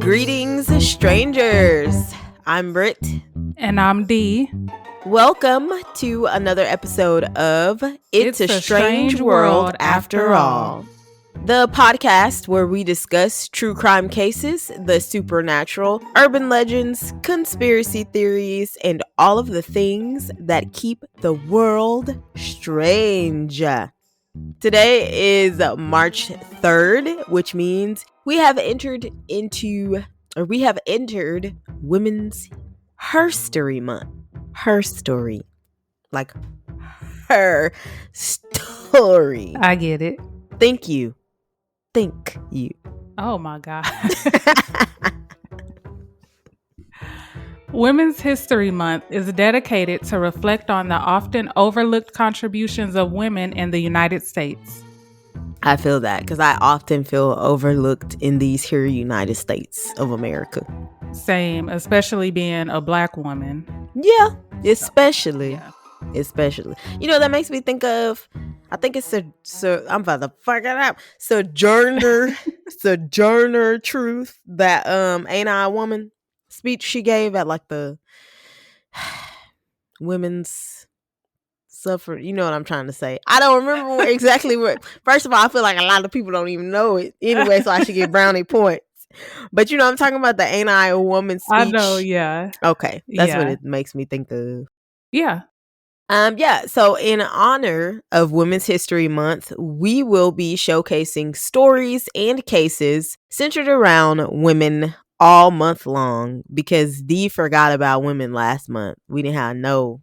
Greetings, strangers. I'm Britt. And I'm Dee. Welcome to another episode of It's a Strange World After All. The podcast where we discuss true crime cases, the supernatural, urban legends, conspiracy theories, and all of the things that keep the world strange. Today is March 3rd, which means we have entered Women's Herstory Month. Her story. Like her story. I get it. Thank you. Thank you. Oh my God. Women's History Month is dedicated to reflect on the often overlooked contributions of women in the United States. I feel that because I often feel overlooked in these here United States of America. Same, especially being a Black woman. Yeah, especially. Yeah. Especially. You know, that makes me think of, I think it's I'm about to fuck it up. Sojourner Truth, that Ain't I a Woman speech she gave at like the women's suffer. You know what I'm trying to say. I don't remember exactly what. First of all, I feel like a lot of people don't even know it anyway, so I should get brownie points. But you know, I'm talking about the Ain't I a Woman speech. I know, yeah. Okay, that's what it makes me think of. Yeah. So in honor of Women's History Month, we will be showcasing stories and cases centered around women all month long because Dee forgot about women last month. We didn't have no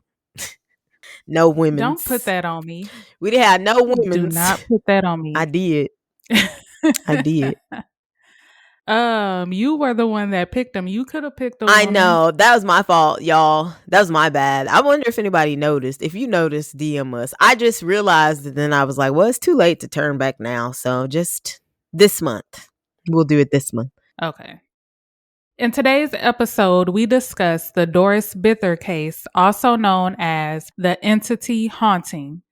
women. Don't put that on me. We didn't have no women. Do not put that on me. I did. I did. You were the one that picked them. You could have picked them. I know. That was my fault, y'all. That was my bad. I wonder if anybody noticed. If you noticed, DM us. I just realized it, then I was like, well, it's too late to turn back now. So just this month. We'll do it this month. Okay. In today's episode, we discuss the Doris Bither case, also known as the entity haunting.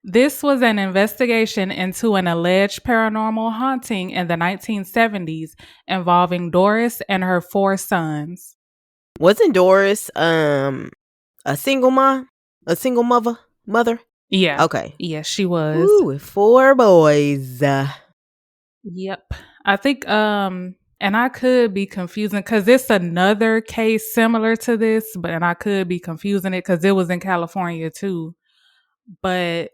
This was an investigation into an alleged paranormal haunting in the 1970s involving Doris and her 4 sons. Wasn't Doris a single mom? A single mother? Yeah. Okay. Yeah, she was. Ooh, with 4 boys. Yep. I think and I could be confusing because it's another case similar to this, and I could be confusing it because it was in California too. But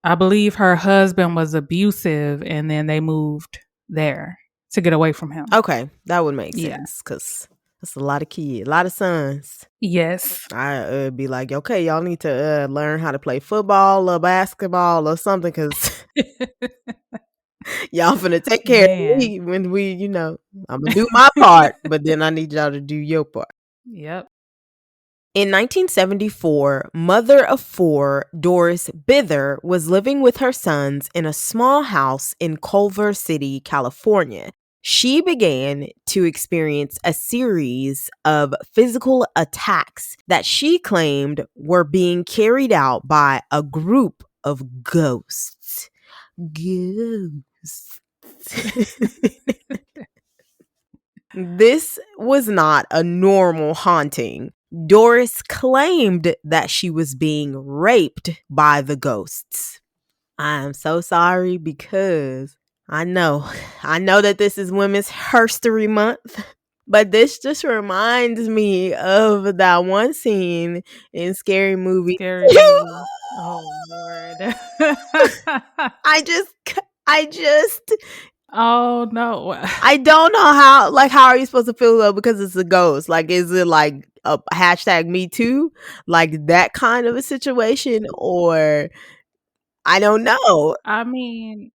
I believe her husband was abusive and then they moved there to get away from him. Okay, that would make sense because that's a lot of kids, a lot of sons. Yes. I'd be like, okay, y'all need to learn how to play football or basketball or something because y'all finna take care of me when we, I'm gonna do my part, but then I need y'all to do your part. Yep. In 1974, mother of 4, Doris Bither, was living with her sons in a small house in Culver City, California. She began to experience a series of physical attacks that she claimed were being carried out by a group of ghosts. This was not a normal haunting. Doris claimed that she was being raped by the ghosts. I am so sorry because I know that this is Women's Herstory Month, but this just reminds me of that one scene in Scary Movie. Oh, Lord. I just oh no. I don't know how are you supposed to feel though because it's a ghost? Like, is it like a hashtag me too? Like that kind of a situation, or I don't know. I mean,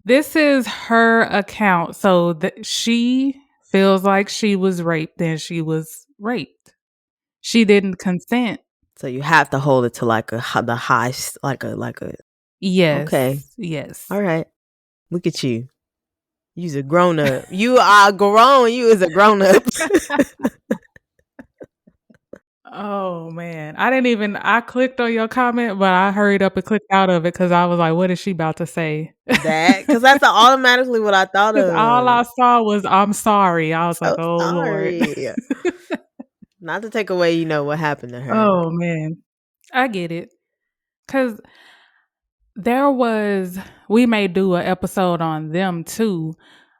this is her account. So she feels like she was raped and she was raped. She didn't consent. So you have to hold it to like the high, like a. Yes. Okay. Yes. All right. Look at you. You's a grown up. You are grown. You is a grown up. Oh man, I clicked on your comment, but I hurried up and clicked out of it because I was like, "What is she about to say?" Because that's automatically what I thought Because all of. I saw was, "I'm sorry." I was like, So "Oh Lord." sorry. Not to take away, what happened to her. Oh man, I get it. Cause we may do an episode on them too,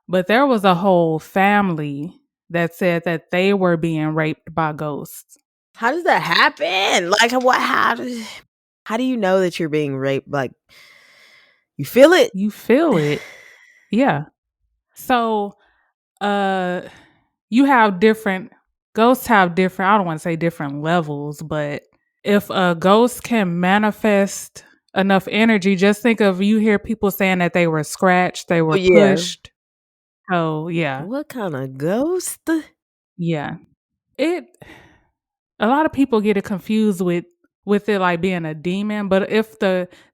but there was a whole family that said that they were being raped by ghosts. How does that happen? Like, how do you know that you're being raped? Like, you feel it? You feel it. Yeah. So, uh, you have different ghosts have different, I don't want to say different levels, but if a ghost can manifest enough energy, just think of you hear people saying that they were scratched, they Oh, were yeah. pushed. Oh, yeah. What kind of ghost? Yeah. It a lot of people get it confused with it like being a demon, but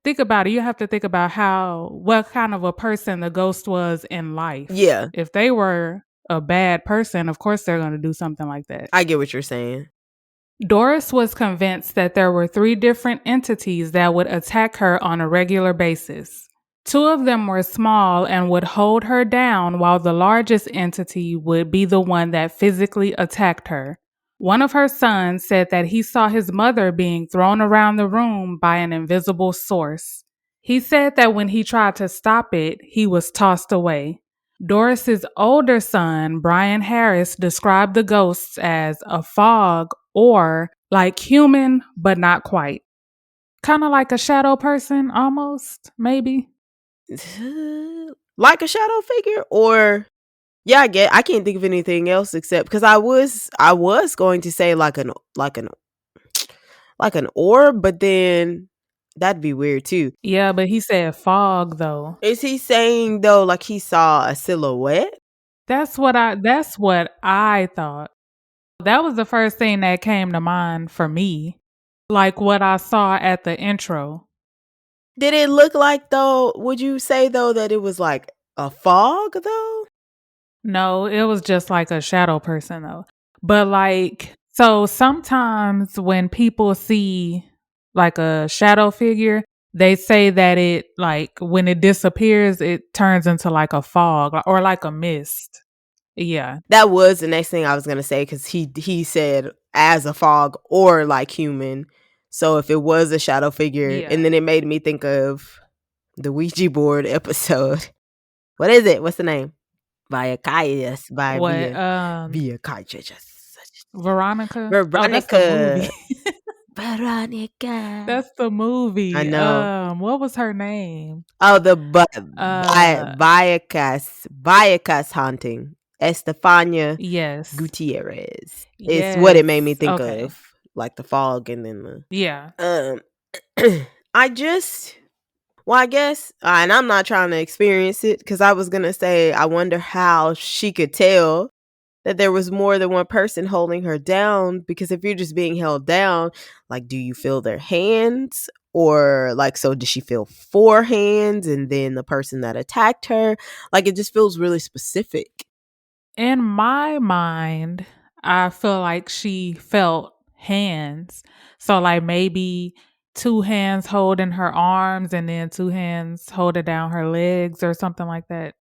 think about it, you have to think about what kind of a person the ghost was in life. Yeah, If they were a bad person, of course they're going to do something like that. I get what you're saying. Doris was convinced that there were 3 different entities that would attack her on a regular basis. 2 of them were small and would hold her down, while the largest entity would be the one that physically attacked her. One of her sons said that he saw his mother being thrown around the room by an invisible source. He said that when he tried to stop it, he was tossed away. Doris's older son, Brian Harris, described the ghosts as a fog or like human, but not quite. Kind of like a shadow person, almost, maybe. Like a shadow figure, or yeah, I can't think of anything else except because I was going to say like an orb, but then that'd be weird too. Yeah, but he said fog though. Is he saying though like he saw a silhouette? That's what I thought. That was the first thing that came to mind for me. Like what I saw at the intro. Did it look like though? Would you say though that it was like a fog though? No, it was just like a shadow person though. But so sometimes when people see like a shadow figure, they say that it like when it disappears, it turns into like a fog or like a mist. Yeah. That was the next thing I was gonna say because he said as a fog or like human. So if it was a shadow figure, Yeah. and then it made me think of the Ouija board episode. What is it? What's the name? Viacaius by What Viacaius. Veronica? Oh, that's the movie. Veronica. Veronica. That's the I movie. know. What was her name? Oh, the Uh Viacas haunting. Estefania yes. Gutierrez. It's what it made me Yes. think Okay. of. Like the fog and then Yeah. the I just well, I guess, and I'm not trying to experience it because I was gonna say I wonder how she could tell that there was more than one person holding her down, because if you're just being held down, like, do you feel their hands? Or like, so did she feel 4 hands and then the person that attacked her? Like, it just feels really specific. In my mind, I feel like she felt hands. So like maybe 2 hands holding her arms and then 2 hands holding down her legs or something like that.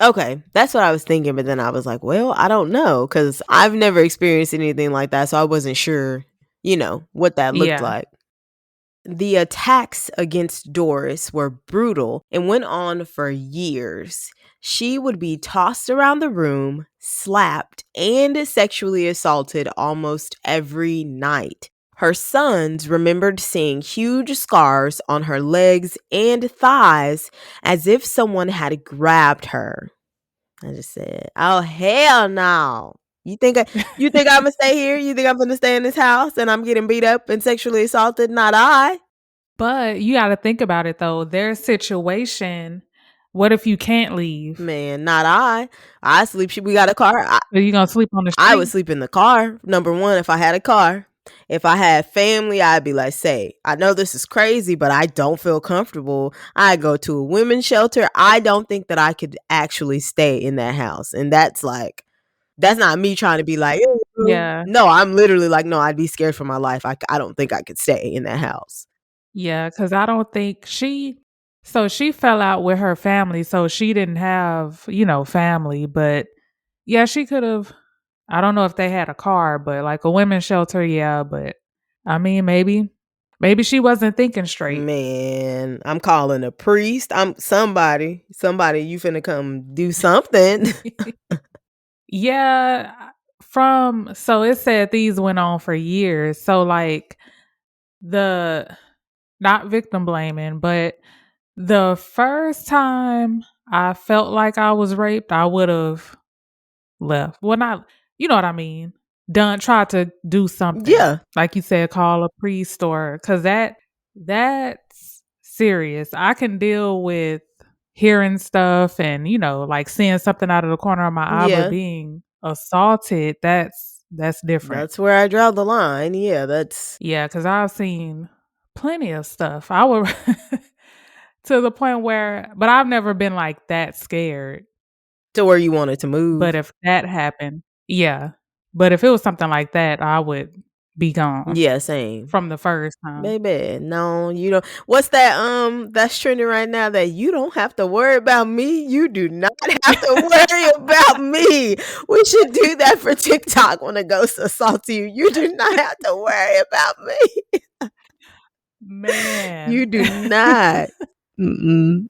Okay, that's what I was thinking, but then I was like, well, I don't know because I've never experienced anything like that, so I wasn't sure, what that looked Yeah. like. The attacks against Doris were brutal and went on for years. She would be tossed around the room, slapped, and sexually assaulted almost every night. Her sons remembered seeing huge scars on her legs and thighs as if someone had grabbed her. I just said, "Oh hell no. You think I'm gonna stay here? You think I'm gonna stay in this house and I'm getting beat up and sexually assaulted? Not I." But you got to think about it though. Their situation, what if you can't leave? Man, not I. I sleep. We got a car. Are you going to sleep on the I would street? sleep in the car. Number one, if I had a car. If I had family, I'd be like, say, I know this is crazy, but I don't feel comfortable. I go to a women's shelter. I don't think that I could actually stay in that house. And that's not me trying to be like, Yeah. No, I'm literally like, no, I'd be scared for my life. I don't think I could stay in that house. Yeah, because I don't think she fell out with her family, so she didn't have, family, but yeah, she could have. I don't know if they had a car, but like a women's shelter, yeah, but I mean, maybe she wasn't thinking straight. Man, I'm calling a priest. I'm somebody, you finna come do something. Yeah, so it said these went on for years. So like the not victim blaming, but the first time I felt like I was raped, I would have left. Well, not, you know what I mean? Tried to do something. Yeah. Like you said, call a priest cause that's serious. I can deal with hearing stuff and, like seeing something out of the corner of my eye, but Yeah. being assaulted, that's different. That's where I draw the line. Yeah, that's Yeah, because I've seen plenty of stuff. I would to the point where, but I've never been like that scared. to where you wanted to move. But if that happened, yeah. But if it was something like that, I would be gone Yeah, same. from the first time. Baby, no, you don't. What's that? That's trending right now. That you don't have to worry about me. You do not have to worry about me. We should do that for TikTok when a ghost assaults you. You do not have to worry about me. Man. You do not. Mm-mm.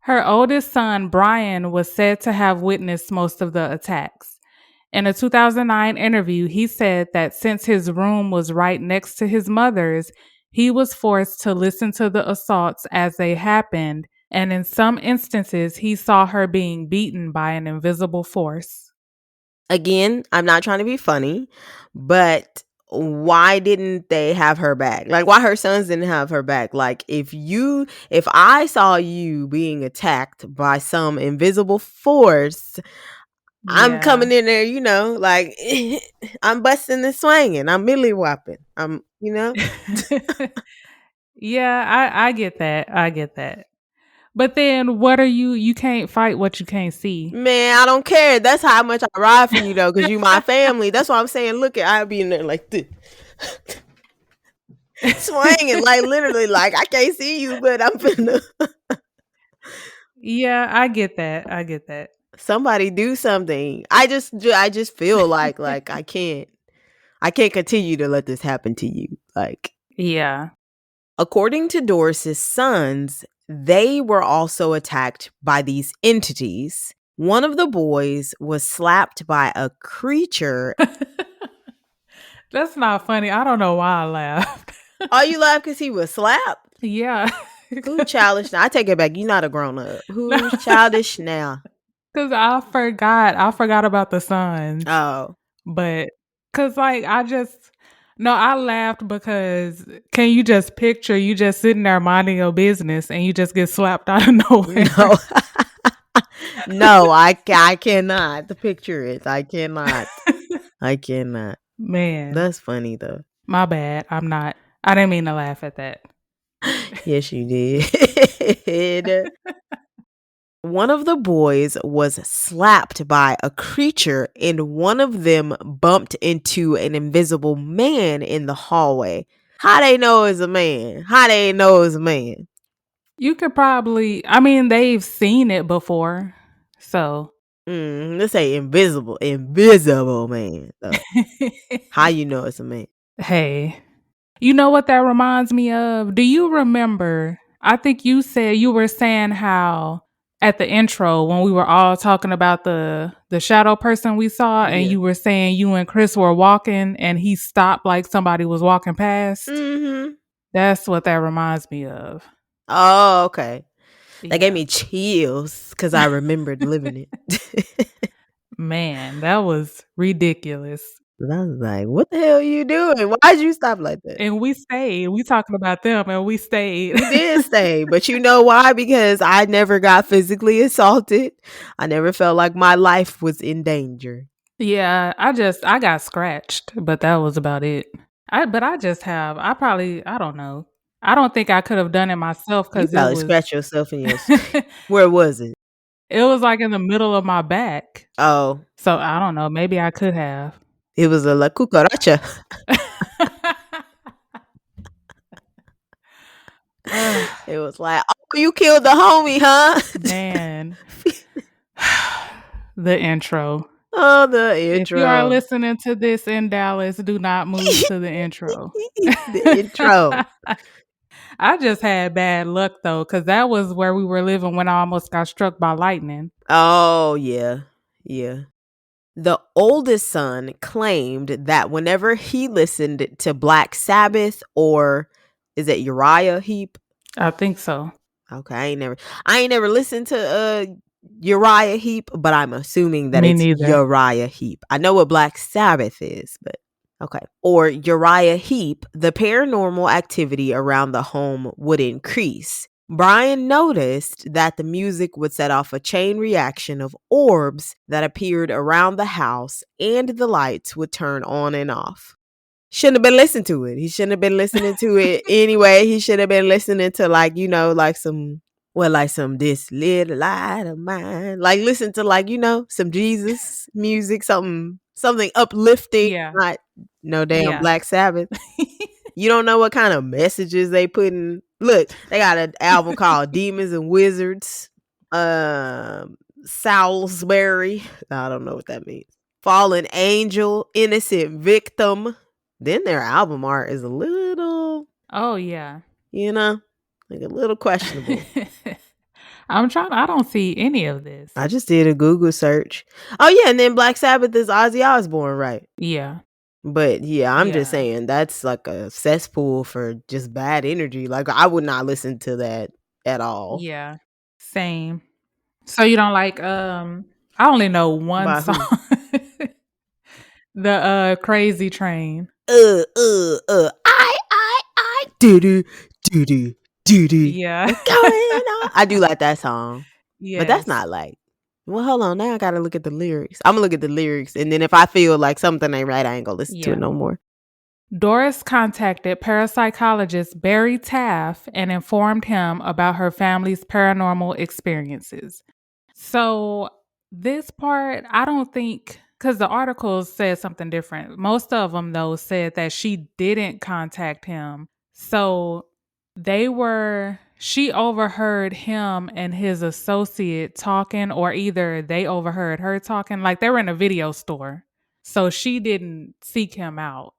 Her oldest son, Brian, was said to have witnessed most of the attacks. In a 2009 interview, he said that since his room was right next to his mother's, he was forced to listen to the assaults as they happened, and in some instances, he saw her being beaten by an invisible force. Again, I'm not trying to be funny, but why didn't they have her back? Like, why her sons didn't have her back? Like, if I saw you being attacked by some invisible force, I'm coming in there, like I'm busting and swinging. I'm milly whopping. Yeah, I get that. I get that. But then what are you can't fight what you can't see. Man, I don't care. That's how much I ride for you though, because you my family. That's why I'm saying, look at I'll be in there like this. Swinging, like literally, like I can't see you, but I'm finna. Yeah, I get that. Somebody do something. I just feel like I can't continue to let this happen to you. Like, Yeah. according to Doris's sons, they were also attacked by these entities. One of the boys was slapped by a creature. That's not funny. I don't know why I laughed. Oh, you laugh because he was slapped? Yeah. Who's childish now? I take it back. You're not a grown up. Who's childish now? Because I forgot about the sons. Oh. But, because like, no, I laughed because can you just picture you just sitting there minding your business and you just get slapped out of nowhere? No. No, I cannot picture it. I cannot. Man. That's funny though. My bad. I didn't mean to laugh at that. Yes, you did. One of the boys was slapped by a creature, and one of them bumped into an invisible man in the hallway. How they know it's a man? You could probably, they've seen it before. So. Let's say invisible man. How you know it's a man? Hey, you know what that reminds me of? Do you remember? I think you were saying how at the intro when we were all talking about the shadow person we saw, and you were saying you and Chris were walking and he stopped like somebody was walking past. Mm-hmm. That's what that reminds me of. Oh, okay. That gave me chills because I remembered living it. Man, that was ridiculous. I was like, what the hell are you doing? Why'd you stop like that? And we stayed. We talking about them and we stayed. We did stay. But you know why? Because I never got physically assaulted. I never felt like my life was in danger. Yeah, I got scratched, but that was about it. I don't know. I don't think I could have done it myself because you probably scratched yourself in your where was it? It was like in the middle of my back. Oh. So I don't know. Maybe I could have. It was a la cucaracha. It was like, oh, you killed the homie, huh? Man. The intro. Oh, the If you are intro. listening to this in Dallas, do not move to the intro. The intro. I just had bad luck though, because that was where we were living when I almost got struck by lightning. Oh, yeah. Yeah. The oldest son claimed that whenever he listened to Black Sabbath, or is it Uriah Heep? I think so. Okay, I ain't never listened to Uriah Heep, but I'm assuming that Me it's neither. Uriah Heep. I know what Black Sabbath is, but okay. Or Uriah Heep, the paranormal activity around the home would increase. Brian noticed that the music would set off a chain reaction of orbs that appeared around the house, and the lights would turn on and off. Shouldn't have been listening to it. He shouldn't have been listening to it anyway. He should have been listening to, like, like some, well, like some This Little Light of Mine. Like, listen to, like, some Jesus music, something uplifting, Yeah. not no damn Yeah. Black Sabbath. You don't know what kind of messages they put in. Look, they got an album called Demons and Wizards. Salisbury. I don't know what that means. Fallen Angel, Innocent Victim. Then their album art is a little, Oh yeah. like a little questionable. I don't see any of this. I just did a Google search. Oh yeah, and then Black Sabbath is Ozzy Osbourne, right? Yeah. But yeah, I'm just Yeah. saying that's like a cesspool for just bad energy. Like, I would not listen to that at all. Yeah. Same. So you don't like I only know one By song. who? The Crazy Train. I, do do do do do do. Yeah. What's going on? I do like that song, but that's Yes. not like. Well, hold on. Now I gotta look at the lyrics. I'm gonna look at the lyrics, and then if I feel like something ain't right, I ain't gonna listen to it Yeah. no more. Doris contacted parapsychologist Barry Taff and informed him about her family's paranormal experiences. So, this part, I don't think, because the articles said something different. Most of them, though, said that she didn't contact him. So, she overheard him and his associate talking, or either they overheard her talking, like they were in a video store. So, she didn't seek him out.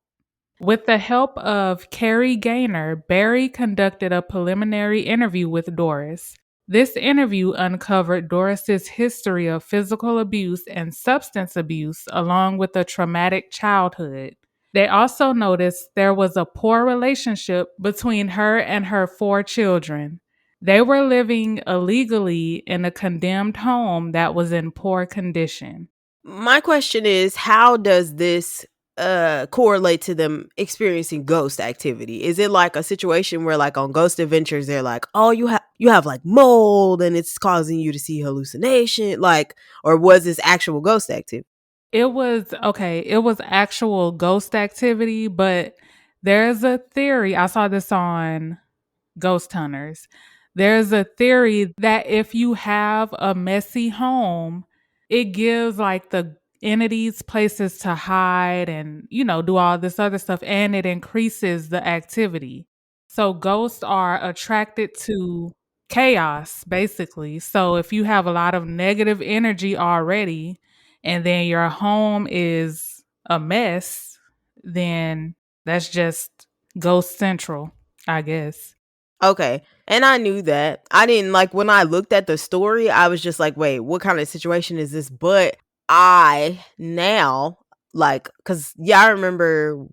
With the help of Carrie Gaynor, Barry conducted a preliminary interview with Doris. This interview uncovered Doris's history of physical abuse and substance abuse, along with a traumatic childhood. They also noticed there was a poor relationship between her and her 4 children. They were living illegally in a condemned home that was in poor condition. My question is, how does this correlate to them experiencing ghost activity? Is it like a situation where, like, on Ghost Adventures, they're like, oh, you have like mold and it's causing you to see hallucination, like, or was this actual ghost activity? It was actual ghost activity, but there's a theory. I saw this on Ghost Hunters. There's a theory that if you have a messy home, it gives like the entities places to hide and, do all this other stuff, and it increases the activity. So ghosts are attracted to chaos, basically. So if you have a lot of negative energy already, and then your home is a mess, then that's just ghost central, I guess. Okay. And I knew that. I didn't, like, when I looked at the story, I was just like, wait, what kind of situation is this? But I now, like, cuz yeah, I remember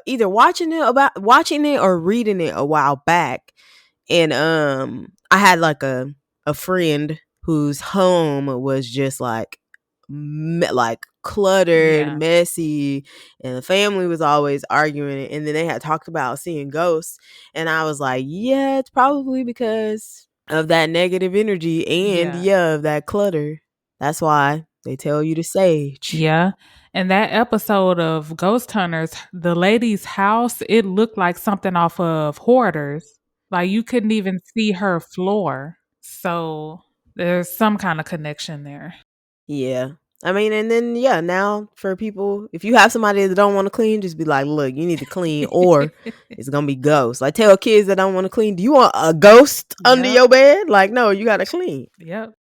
either watching it or reading it a while back. And I had like a friend whose home was just like cluttered, Yeah. messy, and the family was always arguing. And then they had talked about seeing ghosts, and I was like, yeah, it's probably because of that negative energy, and Yeah. yeah, of that clutter. That's why they tell you to sage. Yeah. And that episode of Ghost Hunters, the lady's house, it looked like something off of Hoarders. Like you couldn't even see her floor. So there's some kind of connection there. Yeah. I mean, and then now for people, if you have somebody that don't want to clean, just be like, look, you need to clean, or it's gonna be ghosts. Like, tell kids that don't want to clean, do you want a ghost under Yep. your bed? Like, no, you gotta clean. Yep.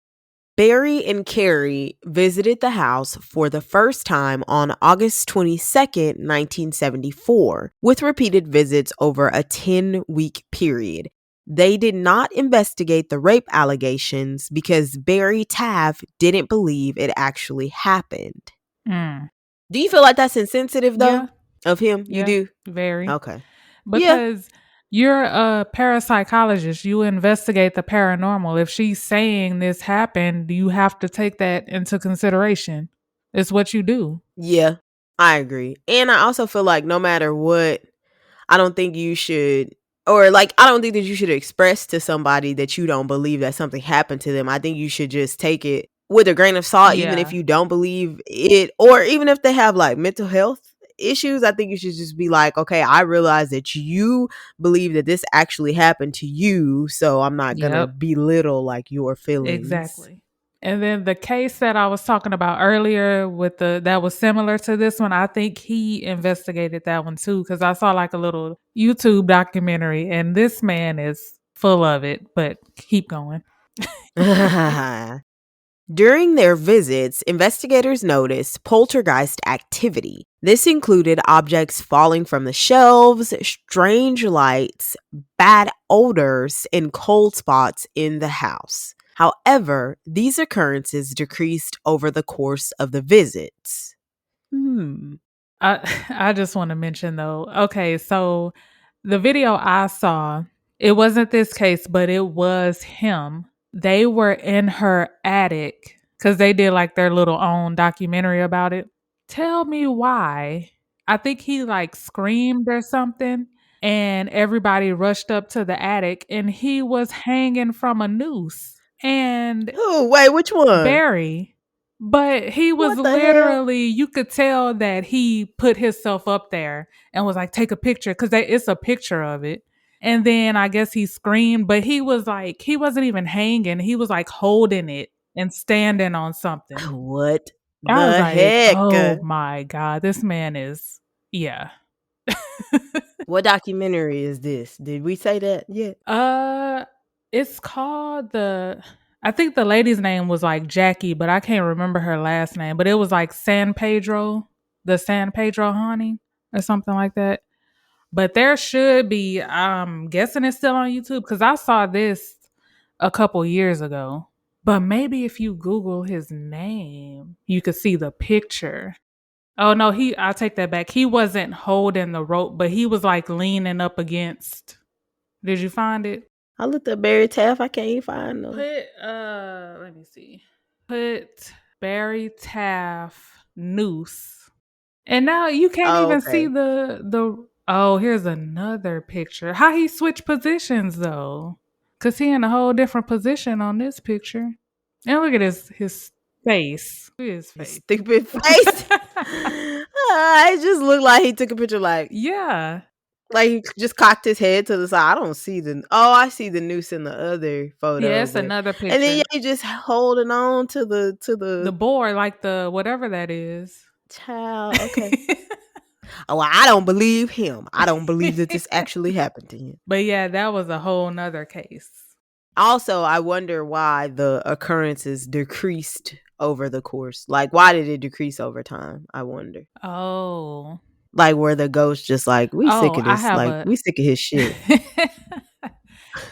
Barry and Carrie visited the house for the first time on August 22nd, 1974, with repeated visits over a 10-week period. They did not investigate the rape allegations because Barry Taff didn't believe it actually happened. Mm. Do you feel like that's insensitive, though, Yeah. of him? You Yeah. do? Very. Okay. Because you're a parapsychologist. You investigate the paranormal. If she's saying this happened, you have to take that into consideration. It's what you do. Yeah, I agree. And I also feel like no matter what, I don't think you should, or like, I don't think that you should express to somebody that you don't believe that something happened to them. I think you should just take it with a grain of salt, even if Yeah. you don't believe it, or even if they have like mental health issues. I think you should just be like, okay, I realize that you believe that this actually happened to you, so I'm not gonna Yep. belittle like your feelings. Exactly. And then the case that I was talking about earlier with that was similar to this one, I think he investigated that one too, because I saw like a little YouTube documentary, and this man is full of it, but keep going. During their visits, investigators noticed poltergeist activity. This included objects falling from the shelves, strange lights, bad odors, and cold spots in the house. However, these occurrences decreased over the course of the visits. I just want to mention though, okay, so the video I saw, it wasn't this case, but it was him. They were in her attic because they did like their little own documentary about it. Tell me why. I think he like screamed or something, and everybody rushed up to the attic, and he was hanging from a noose. And Oh, wait, which one? Barry, but he was What the hell? literally, you could tell that he put himself up there and was like, take a picture, because it's a picture of it. And then I guess he screamed, but he was like, he wasn't even hanging. He was like holding it and standing on something. What I was the like, heck? oh my God, this man is, yeah. What documentary is this? Did we say that yet? It's called I think the lady's name was like Jackie, but I can't remember her last name. But it was like San Pedro, the San Pedro haunting or something like that. But there should be, I'm guessing it's still on YouTube because I saw this a couple years ago. But maybe if you Google his name, you could see the picture. Oh no, I take that back. He wasn't holding the rope, but he was like leaning up against. Did you find it? I looked up Barry Taff. I can't even find them. Let me see. Put Barry Taff noose. And now you can't even see the oh, here's another picture. How he switched positions though? Cause he in a whole different position on this picture. And look at his face. Look at his face. Stupid face. It just looked like he took a picture like Yeah. like he just cocked his head to the side. I don't see I see the noose in the other photo. Yeah, it's another picture. And then he just holding on to the board, like the whatever that is. Child. Okay. Oh, I don't believe him. I don't believe that this actually happened to him. But yeah, that was a whole nother case. Also, I wonder why the occurrences decreased over the course. Like, why did it decrease over time? I wonder. Oh. Like, were the ghosts just like, we sick of this? Like, we sick of his shit.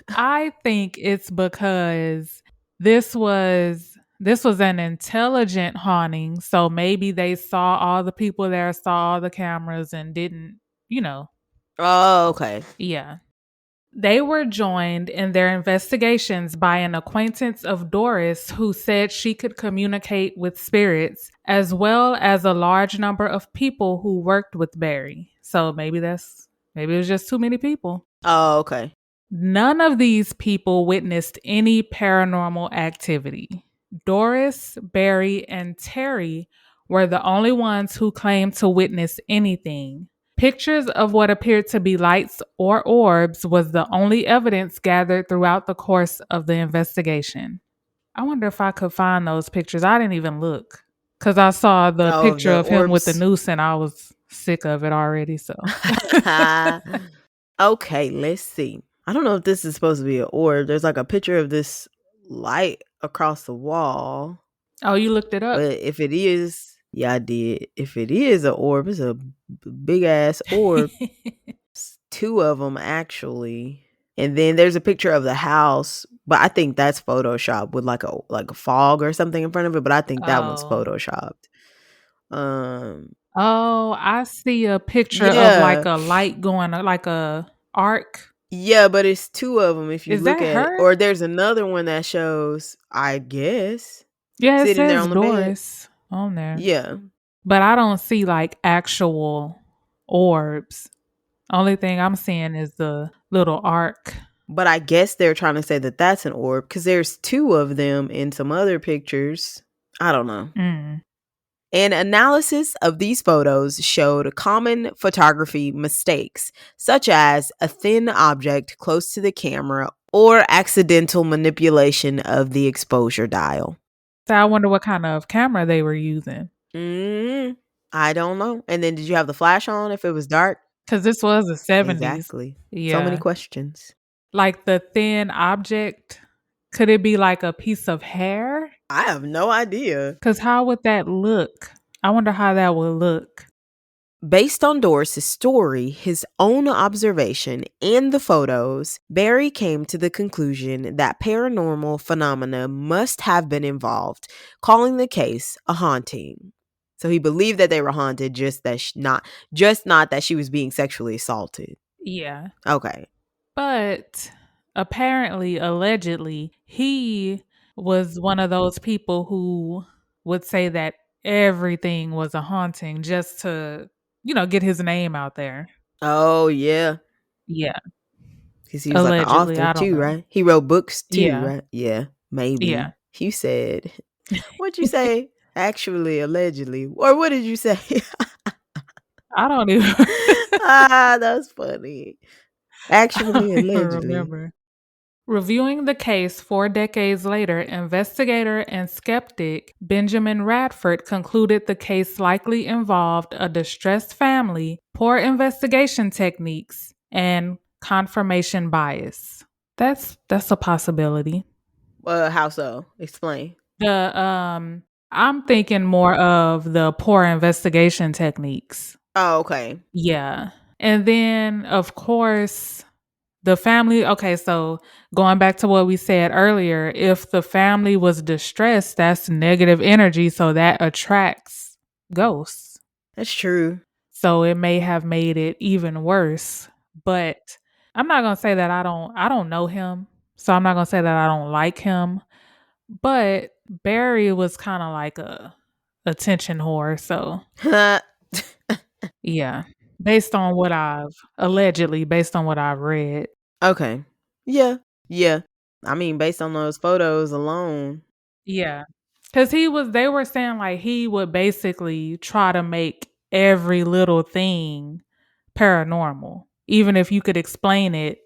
I think it's because this was an intelligent haunting. So maybe they saw all the people there, saw all the cameras and didn't, Oh, okay. Yeah. They were joined in their investigations by an acquaintance of Doris who said she could communicate with spirits, as well as a large number of people who worked with Barry. So maybe it was just too many people. Oh, okay. None of these people witnessed any paranormal activity. Doris, Barry, and Terry were the only ones who claimed to witness anything. Pictures of what appeared to be lights or orbs was the only evidence gathered throughout the course of the investigation. I wonder if I could find those pictures. I didn't even look. Because I saw the Oh, picture the of him with the orbs. noose and I was sick of it already, so. Okay, let's see. I don't know if this is supposed to be an orb. There's like a picture of this light across the wall. Oh, you looked it up? But if it is, yeah, I did. If it is an orb, it's a big ass orb. It's two of them actually. And then there's a picture of the house, but I think that's Photoshop with like a fog or something in front of it. But I think that one's Oh. photoshopped. Oh, I see a picture of, like, Yeah, a light going like a arc. yeah, but it's two of them if you Is look that at it. her? Or there's another one that shows, I guess, Yeah, it sitting there says on the bed. Doris on there, Yeah, but I don't see, like, actual orbs. Only thing I'm seeing is the little arc. but I guess they're trying to say that that's an orb because there's two of them in some other pictures. I don't know. Mm. An analysis of these photos showed common photography mistakes, such as a thin object close to the camera or accidental manipulation of the exposure dial. So I wonder what kind of camera they were using. I don't know. And then did you have the flash on if it was dark? Because this was the 70s. Exactly. So many Yeah. questions. Like, the thin object, could it be like a piece of hair? I have no idea. Because how would that look? I wonder how that would look. Based on Doris's story, his own observation, and the photos, Barry came to the conclusion that paranormal phenomena must have been involved, calling the case a haunting. So he believed that they were haunted, just not that she was being sexually assaulted. Yeah. Okay. But apparently, allegedly, he was one of those people who would say that everything was a haunting just to, get his name out there. Oh yeah, Yeah. because he was like an Allegedly. author I don't too, know. right? He wrote books too, Yeah. right? Yeah, Yeah. maybe. You said, what'd you say? Actually, allegedly, or what did you say? I don't even That's funny. I Actually, don't even allegedly. remember. Reviewing the case 4 decades later, investigator and skeptic Benjamin Radford concluded the case likely involved a distressed family, poor investigation techniques, and confirmation bias. That's a possibility. How so? Explain. I'm thinking more of the poor investigation techniques. Oh, okay. Yeah. And then of course the family, okay, so going back to what we said earlier, if the family was distressed, that's negative energy, so that attracts ghosts. That's true. So it may have made it even worse. But I'm not going to say that I don't know him. So I'm not going to say that I don't like him, but Barry was kind of like a attention whore, so yeah. Based on what I've read. Okay. Yeah. Yeah. I mean, based on those photos alone. Yeah. Cause they were saying like he would basically try to make every little thing paranormal. Even if you could explain it,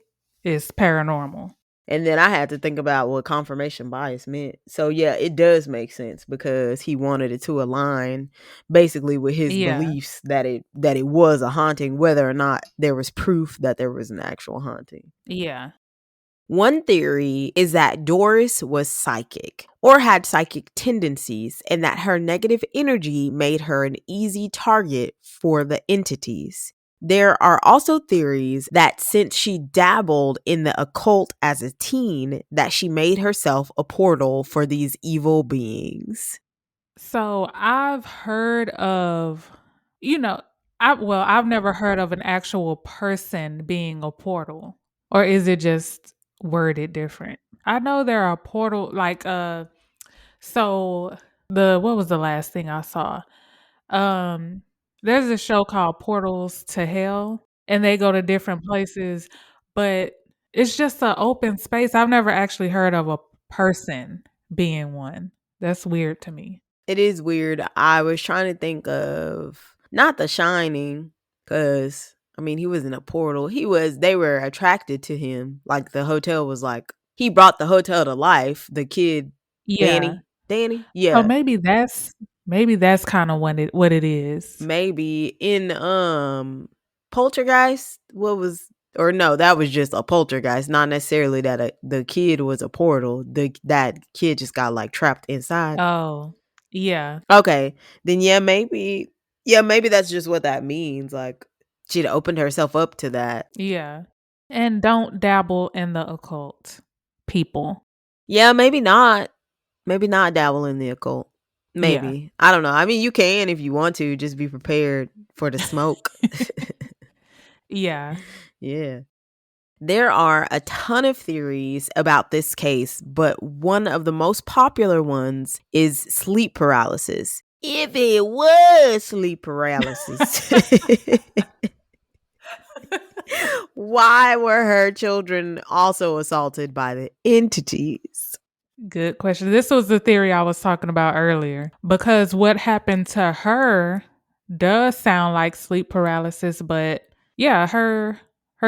it's paranormal. And then I had to think about what confirmation bias meant. So yeah, it does make sense because he wanted it to align basically with his Yeah. beliefs that it was a haunting, whether or not there was proof that there was an actual haunting. Yeah. One theory is that Doris was psychic or had psychic tendencies, and that her negative energy made her an easy target for the entities. There are also theories that since she dabbled in the occult as a teen, that she made herself a portal for these evil beings. So I've heard of, you know, I've never heard of an actual person being a portal. Or is it just worded different? I know there are portal like so the what was the last thing I saw? Um, there's a show called Portals to Hell, and they go to different places, but it's just an open space. I've never actually heard of a person being one. That's weird to me. It is weird. I was trying to think of not The Shining, because I mean he was in a portal. They were attracted to him. Like the hotel was like he brought the hotel to life. The kid Yeah. Danny. Danny? So Yeah. maybe that's Maybe that's kind of what it is. Maybe in Poltergeist, what was or no, that was just a poltergeist, not necessarily that the kid was a portal. That kid just got like trapped inside. Oh, yeah. Okay, then maybe that's just what that means. Like she'd opened herself up to that. Yeah. And don't dabble in the occult, people. Yeah, maybe not. Maybe not dabble in the occult. Yeah. Maybe. I don't know. I mean, you can if you want to, just be prepared for the smoke. Yeah. Yeah. There are a ton of theories about this case, but one of the most popular ones is sleep paralysis. If it was sleep paralysis, why were her children also assaulted by the entities? Good question. This was the theory I was talking about earlier because what happened to her does sound like sleep paralysis, but yeah, her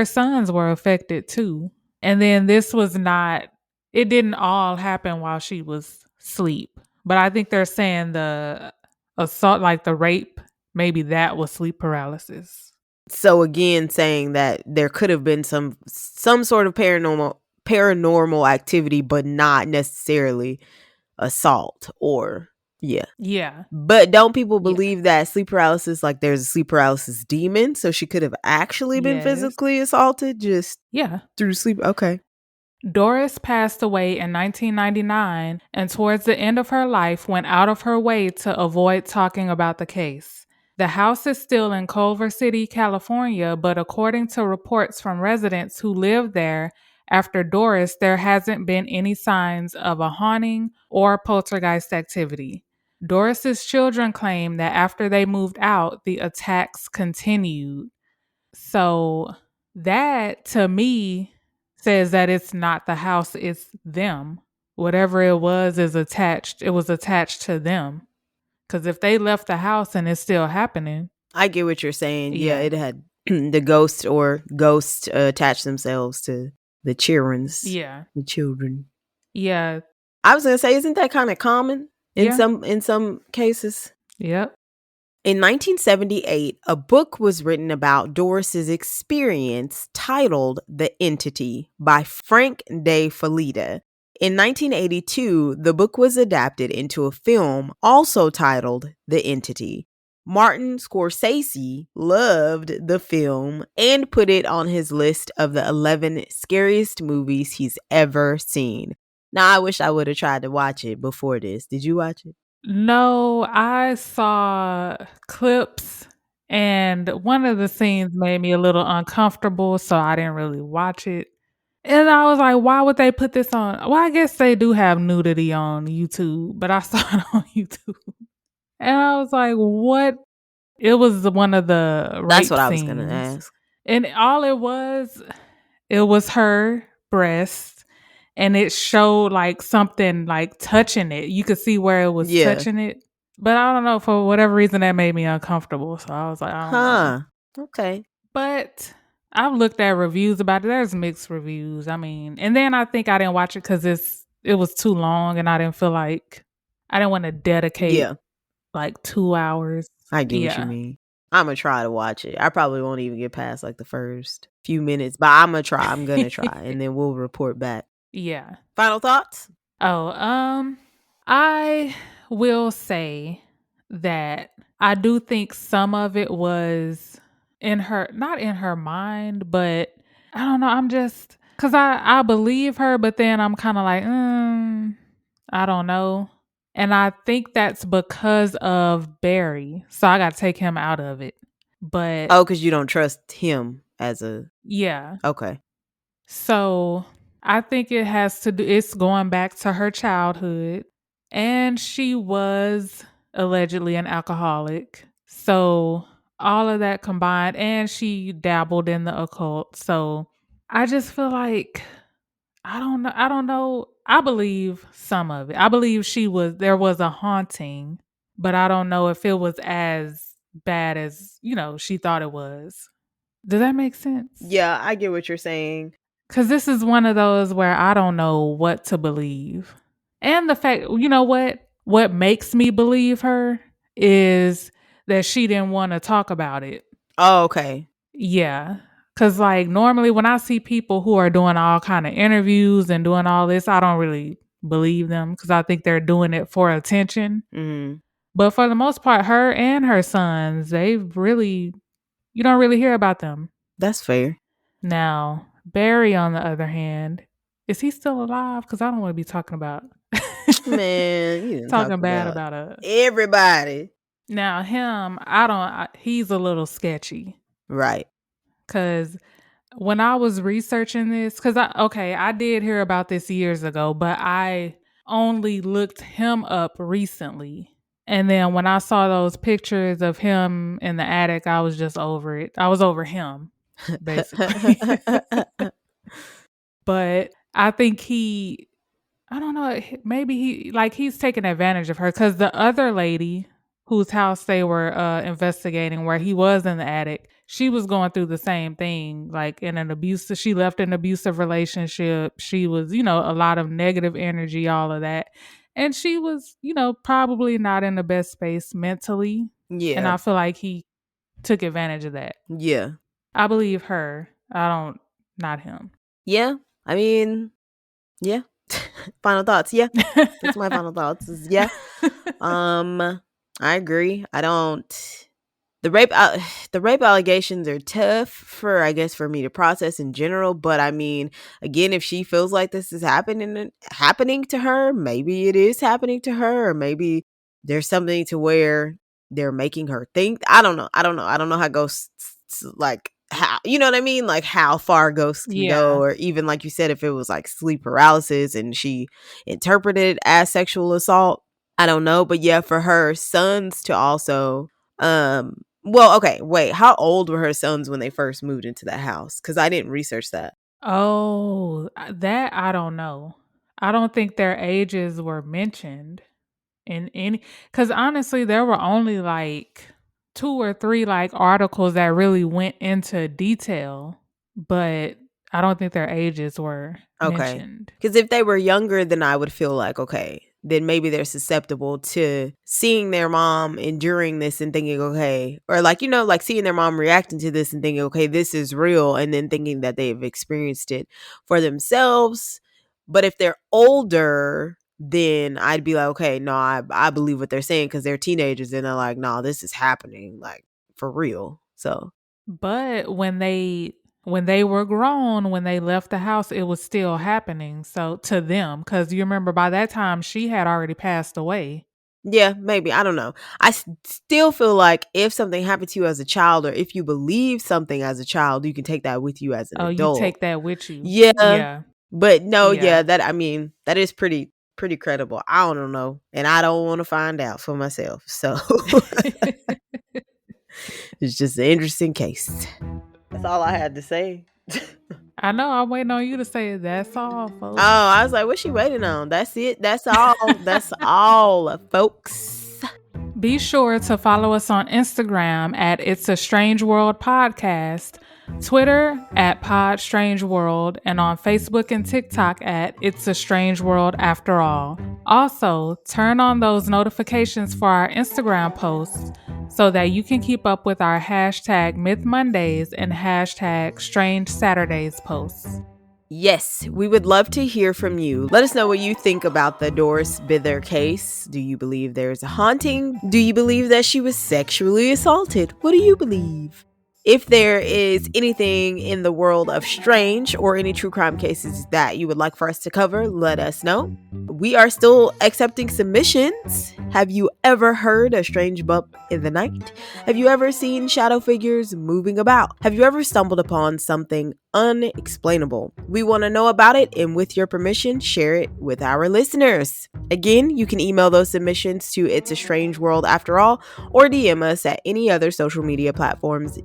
sons were affected too. And then this was not it didn't all happen while she was asleep. But I think they're saying the assault like the rape, maybe that was sleep paralysis. So again, saying that there could have been some sort of paranormal activity, but not necessarily assault or yeah. Yeah. But don't people Yeah. believe that sleep paralysis, like there's a sleep paralysis demon, so she could have actually been Yes. physically assaulted just Yeah. through sleep? Okay. Doris passed away in 1999 and towards the end of her life went out of her way to avoid talking about the case. The house is still in Culver City, California, but according to reports from residents who live there, after Doris, there hasn't been any signs of a haunting or poltergeist activity. Doris's children claim that after they moved out, the attacks continued. So that to me says that it's not the house, it's them. Whatever it was it was attached to them. Because if they left the house and it's still happening, I get what you're saying. Yeah, yeah, it had the ghost or ghosts attach themselves to the children's yeah, the children. yeah, I was gonna say, isn't that kind of common yeah, in some cases? yep. In 1978, a book was written about Doris's experience titled The Entity by Frank de Felita. In 1982, the book was adapted into a film also titled The Entity. Martin Scorsese loved the film and put it on his list of the 11 scariest movies he's ever seen. Now, I wish I would have tried to watch it before this. Did you watch it? No, I saw clips and one of the scenes made me a little uncomfortable, so I didn't really watch it. And I was like, why would they put this on? Well, I guess they do have nudity on YouTube, but I saw it on YouTube. And I was like, what? It was one of the That's rape what I was going to scenes. ask. And all it was her breast. And it showed like something like touching it. You could see where it was Yeah. touching it. But I don't know, for whatever reason that made me uncomfortable. So I was like, I don't know. Okay. But I've looked at reviews about it. There's mixed reviews. I mean, and then I think I didn't watch it because it was too long and I didn't feel like I didn't want to dedicate Yeah, like 2 hours. I get what you Yeah. mean. I'm gonna try to watch it. I probably won't even get past like the first few minutes, but I'm gonna try. I'm gonna try, and then we'll report back. Yeah. Final thoughts? Oh, I will say that I do think some of it was not in her mind, but I don't know. I'm just, cause I believe her, but then I'm kind of like, I don't know. And I think that's because of Barry. So I got to take him out of it. But Oh, because you don't trust him as a yeah. okay. So I think it's going back to her childhood. And she was allegedly an alcoholic. So all of that combined, and she dabbled in the occult. So I just feel like I don't know. I don't know. I believe some of it. I believe there was a haunting, but I don't know if it was as bad as, she thought it was. Does that make sense? Yeah, I get what you're saying. Because this is one of those where I don't know what to believe. And the fact, you know what? what makes me believe her is that she didn't want to talk about it. Oh, okay. Yeah. Cause like normally when I see people who are doing all kind of interviews and doing all this, I don't really believe them because I think they're doing it for attention. Mm-hmm. But for the most part, her and her sons, you don't really hear about them. That's fair. Now, Barry, on the other hand, is he still alive? Because I don't want to be talking about Man, you didn't talking bad about everybody. Now him, he's a little sketchy. Right. Because when I was researching this, I did hear about this years ago, but I only looked him up recently. And then when I saw those pictures of him in the attic, I was just over it. I was over him, basically. But I think I don't know, maybe he's taking advantage of her because the other lady whose house they were investigating where he was in the attic, she was going through the same thing, like she left an abusive relationship. She was, a lot of negative energy, all of that. And she was, probably not in the best space mentally. Yeah. And I feel like he took advantage of that. Yeah. I believe her. Not him. Yeah. I mean, yeah. Final thoughts. Yeah. That's my final thoughts. Yeah. I agree. The rape allegations are tough for me to process in general, but I mean, again, if she feels like this is happening to her, maybe it is happening to her, or maybe there's something to where they're making her think. I don't know how ghosts, like, how, you know what I mean? Like how far ghosts can go, or even like you said, if it was like sleep paralysis and she interpreted it as sexual assault. I don't know, but yeah, for her sons to also, well, okay, wait, how old were her sons when they first moved into that house? Because I didn't research that. Oh, that I don't know. I don't think their ages were mentioned in any, because honestly, there were only like 2 or 3 like articles that really went into detail, but I don't think their ages were mentioned. Because if they were younger, then I would feel like, okay, then maybe they're susceptible to seeing their mom enduring this and thinking, okay, or like, like seeing their mom reacting to this and thinking, okay, this is real, and then thinking that they've experienced it for themselves. But if they're older, then I'd be like, okay, no, I believe what they're saying because they're teenagers and they're like, no, this is happening, like, for real. So, but when they were grown, when they left the house, it was still happening. So to them, because you remember by that time she had already passed away. Yeah, maybe. I don't know. I still feel like if something happened to you as a child, or if you believe something as a child, you can take that with you as an adult. You take that with you. Yeah. But no, yeah, that is pretty credible. I don't know. And I don't want to find out for myself. So it's just an interesting case. That's all I had to say. I know. I'm waiting on you to say that's all, folks. Oh, I was like, what's she waiting on? That's it. That's all. That's all, folks. Be sure to follow us on Instagram at It's a Strange World Podcast, Twitter at Pod Strange World, and on Facebook and TikTok at It's a Strange World After All. Also, turn on those notifications for our Instagram posts so that you can keep up with our hashtag Myth Mondays and hashtag Strange Saturdays posts. Yes, we would love to hear from you. Let us know what you think about the Doris Bither case. Do you believe there's a haunting? Do you believe that she was sexually assaulted? What do you believe? If there is anything in the world of strange or any true crime cases that you would like for us to cover, let us know. We are still accepting submissions. Have you ever heard a strange bump in the night? Have you ever seen shadow figures moving about? Have you ever stumbled upon something unexplainable? We want to know about it, and with your permission, share it with our listeners. Again, you can email those submissions to It's a Strange World After All, or DM us at any other social media platforms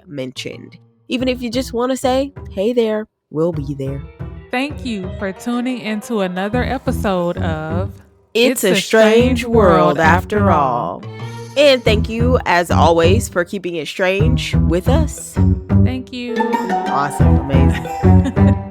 mentioned. Even if you just want to say, hey there, we'll be there. Thank you for tuning into another episode of It's a Strange World After All. And thank you, as always, for keeping it strange with us. Thank you. Awesome. Amazing.